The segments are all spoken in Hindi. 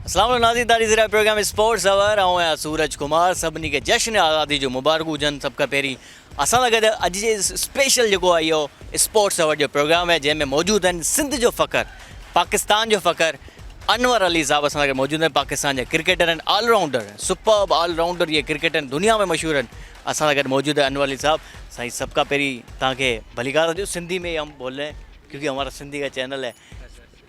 अस्सलाम वालेकुम नाज़रीन, तारीख़ ज़रा प्रोग्राम स्पोर्ट्स अवर आऊँ या सूरज कुमार सभिनी के जश्न आज़ादी जो मुबारक हुजनि सबका पहिरीं। असां सां गॾु अॼु जे स्पेशल जेको आहे इहो स्पोर्ट्स अवर जो प्रोग्राम है जंहिंमें मौजूदु आहिनि सिंध जो फ़ख़्र, पाकिस्तान जो फ़ख़्र अनवर अली साहब असां सां गॾु मौजूदु आहिनि। पाकिस्तान जा क्रिकेटर आहिनि, ऑलराउंडर, सुपर्ब ऑलराउंडर ये क्रिकेटर आहिनि, दुनिया में मशहूर आहिनि। असां सां गॾु मौजूदु है अनवर अली साहब। साईं सबका पहिरीं तव्हांखे भलीकार जो सिंधी में हम बोल रहे हैं क्योंकि हमारा सिंधी का चैनल है।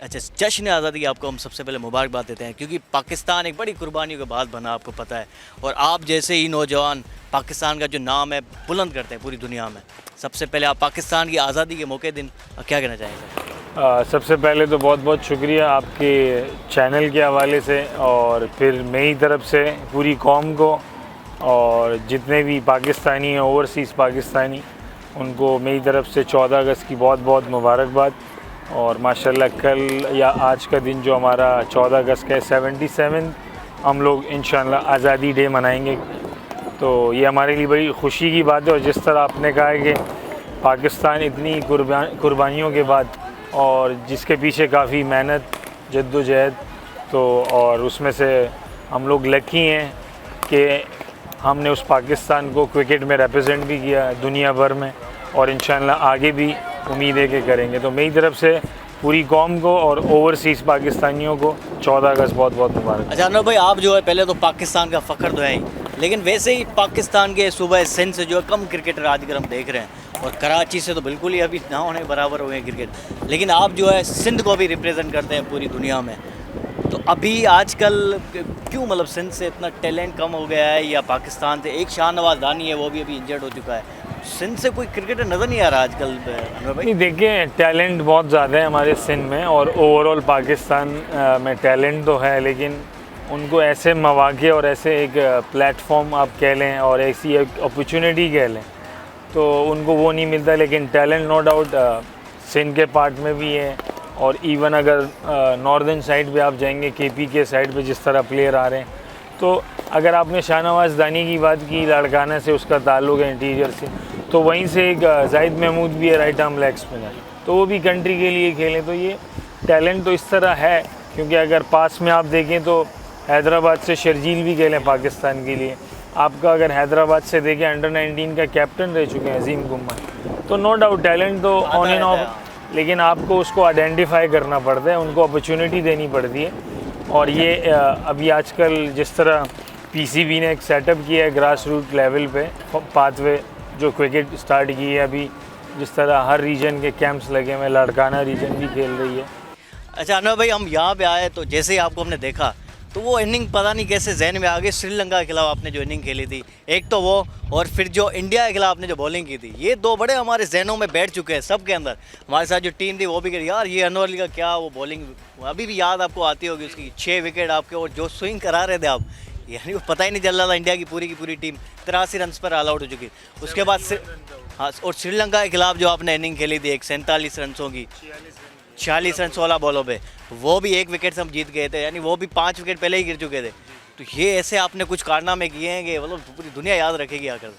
अच्छा, जश्न आज़ादी की आपको हम सबसे पहले मुबारकबाद देते हैं क्योंकि पाकिस्तान एक बड़ी कुर्बानियों के बाद बना, आपको पता है, और आप जैसे ही नौजवान पाकिस्तान का जो नाम है बुलंद करते हैं पूरी दुनिया में। सबसे पहले आप पाकिस्तान की आज़ादी के मौके दिन क्या कहना चाहेंगे? सबसे पहले तो बहुत बहुत शुक्रिया आपके चैनल के हवाले से और फिर मेरी तरफ से पूरी कौम को और जितने भी पाकिस्तानी हैं, ओवरसीज़ पाकिस्तानी, उनको मेरी तरफ से 14 अगस्त की बहुत बहुत मुबारकबाद। और माशाल्लाह कल या आज का दिन जो हमारा 14 अगस्त का 77 हम लोग इंशाल्लाह आज़ादी डे मनाएंगे, तो ये हमारे लिए बड़ी खुशी की बात है। और जिस तरह आपने कहा है कि पाकिस्तान इतनी कुर्बानियों के बाद और जिसके पीछे काफ़ी मेहनत जद्दोजहद, तो और उसमें से हम लोग लकी हैं कि हमने उस पाकिस्तान को क्रिकेट में रिप्रेजेंट भी किया दुनिया भर में, और इंशाल्लाह आगे भी उम्मीद है कि करेंगे। तो मेरी तरफ से पूरी कौम को और ओवरसीज़ पाकिस्तानियों को 14 अगस्त बहुत बहुत मुबारक। अच्छा अनवर भाई, आप जो है पहले तो पाकिस्तान का फ़ख्र तो है ही, लेकिन वैसे ही पाकिस्तान के सूबे सिंध से जो है कम क्रिकेटर आजकल हम देख रहे हैं, और कराची से तो बिल्कुल ही अभी ना होने बराबर हुए हैं क्रिकेट। लेकिन आप जो है सिंध को भी रिप्रेजेंट करते हैं पूरी दुनिया में, तो अभी आजकल क्यों मतलब सिंध से इतना टैलेंट कम हो गया है? या पाकिस्तान से एक शाहनवाज दानी है, वो भी अभी इंजर्ड हो चुका है, सिंध से कोई क्रिकेटर नज़र नहीं आ रहा आजकल अनवर भाई? नहीं, देखिए टैलेंट बहुत ज़्यादा है हमारे सिंध में, और ओवरऑल पाकिस्तान में टैलेंट तो है, लेकिन उनको ऐसे मौके और ऐसे एक प्लेटफॉर्म आप कह लें और ऐसी एक अपॉर्चुनिटी कह लें, तो उनको वो नहीं मिलता। लेकिन टैलेंट नो डाउट सिंध के पार्ट में भी है, और इवन अगर नॉर्दर्न साइड पे आप जाएंगे, केपी के साइड पे जिस तरह प्लेयर आ रहे हैं, तो अगर आपने शाहनवाज दानी की बात की, लाड़काना से उसका ताल्लुक़ है इंटीरियर से, तो वहीं से एक जाहिद महमूद भी है राइट आर्म लेग स्पिनर, तो वो भी कंट्री के लिए खेलें। तो ये टैलेंट तो इस तरह है, क्योंकि अगर पास में आप देखें तो हैदराबाद से शर्जील भी खेलें पाकिस्तान के लिए। आपका अगर हैदराबाद से देखें अंडर 19 का कैप्टन रह चुके हैं अजीम गुम्मन, तो नो डाउट टैलेंट तो ऑन एंड ऑफ, लेकिन आपको उसको आइडेंटिफाई करना पड़ता है, उनको अपॉर्चुनिटी देनी पड़ती है। और ये अभी आजकल जिस तरह पीसीबी ने एक सेटअप किया है ग्रास रूट लेवल पे, पाथवे जो क्रिकेट स्टार्ट की है अभी, जिस तरह हर रीजन के कैंप्स लगे हुए, लाड़काना रीजन भी खेल रही है। अच्छा अनवर भाई, हम यहाँ पे आए तो जैसे ही आपको हमने देखा तो वो इनिंग पता नहीं कैसे जहन में आ गई, श्रीलंका के खिलाफ आपने जो इनिंग खेली थी, एक तो वो, और फिर जो इंडिया के खिलाफ आपने जो बॉलिंग की थी, ये दो बड़े हमारे जहनों में बैठ चुके हैं सबके अंदर। हमारे साथ जो टीम थी वो भी कह यार ये अनवर अली का क्या वो बॉलिंग, अभी भी याद आपको आती होगी उसकी 6 विकेट आपके, और जो स्विंग करा रहे थे आप, यानी वो पता ही नहीं चल रहा था। इंडिया की पूरी टीम 83 रन पर ऑल आउट हो चुकी। उसके बाद हाँ, और श्रीलंका के खिलाफ जो आपने इनिंग खेली थी 47 रनों की, 46 रन 16 बॉलों पे, वो भी 1 विकेट से हम जीत गए थे, यानी वो भी 5 विकेट पहले ही गिर चुके थे। तो ये ऐसे आपने कुछ कारनामे किए हैं कि मतलब पूरी दुनिया याद रखेगी आकर।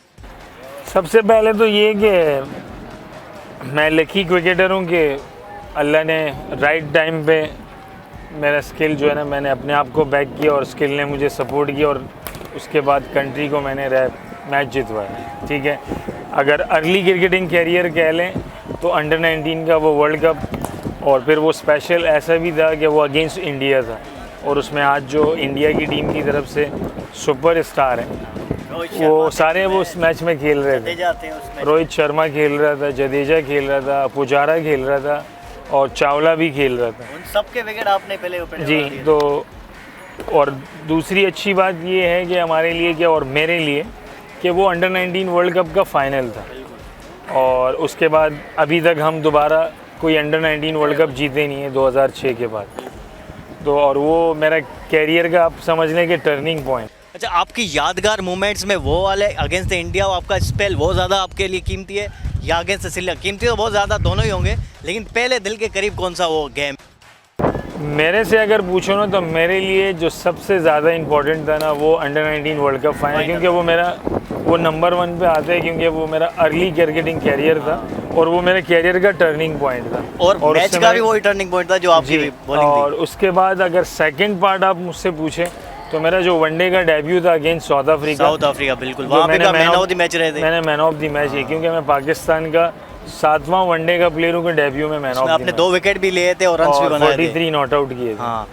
सबसे पहले तो ये कि मैं लकी क्रिकेटर हूँ कि अल्लाह ने राइट टाइम पे मेरा स्किल जो है ना, मैंने अपने आप को बैक किया और स्किल ने मुझे सपोर्ट किया, और उसके बाद कंट्री को मैंने मैच जितवाया। ठीक है, अगर अर्ली क्रिकेटिंग कैरियर कह लें तो अंडर 19 का वो वर्ल्ड कप, और फिर वो स्पेशल ऐसा भी था कि वो अगेंस्ट इंडिया था, और उसमें आज जो इंडिया की टीम की तरफ से सुपर स्टार हैं वो सारे वो उस मैच में खेल रहे थे। रोहित शर्मा खेल रहा था, जडेजा खेल रहा था, पुजारा खेल रहा था, और चावला भी खेल रहा था। उन सबके विकेट आपने पहले जी। तो और दूसरी अच्छी बात ये है कि हमारे लिए क्या और मेरे लिए कि वो अंडर 19 वर्ल्ड कप का फाइनल था, और उसके बाद अभी तक हम दोबारा कोई अंडर 19 वर्ल्ड कप जीते नहीं है 2006 के बाद। तो और वो मेरा कैरियर का आप समझ लें कि टर्निंग पॉइंट। अच्छा, आपकी यादगार मोमेंट्स में वो वाले अगेंस्ट द इंडिया, आपका स्पेल वो ज़्यादा आपके लिए कीमती है या अगेंस्ट श्रीलंका? कीमती तो बहुत ज़्यादा दोनों ही होंगे, लेकिन पहले दिल के करीब कौन सा वो गेम? मेरे से अगर पूछो ना, तो मेरे लिए जो सबसे ज़्यादा इम्पोर्टेंट था ना, वो अंडर 19 वर्ल्ड कप फाइनल, क्योंकि वो मेरा वो नंबर 1 पे आता है, क्योंकि वो मेरा अर्ली क्रिकेटिंग कैरियर था, और वो मेरे कैरियर का टर्निंग पॉइंट था। और मैच उससे का मैं- भी वही टर्निंग पॉइंट था जो आपकी जी, बॉलिंग और थी। उसके बाद अगर सेकंड पार्ट आप मुझसे पूछें तो मेरा जो वनडे का डेब्यू था against south Africa, south Africa, बिल्कुल जो वहाँ पे मैंने का man man of- of the match रहे थे। मैंने मैन ऑफ द मैच है, क्योंकि मैं पाकिस्तान का 7वां वनडे का प्लेयर हूँ कि डेब्यू में मैन ऑफ उसमें द आपने मैच 2 विकेट भी लिए थे और रन्स भी और बनाए थे। 43 नॉट आउट किए थे। हाँ,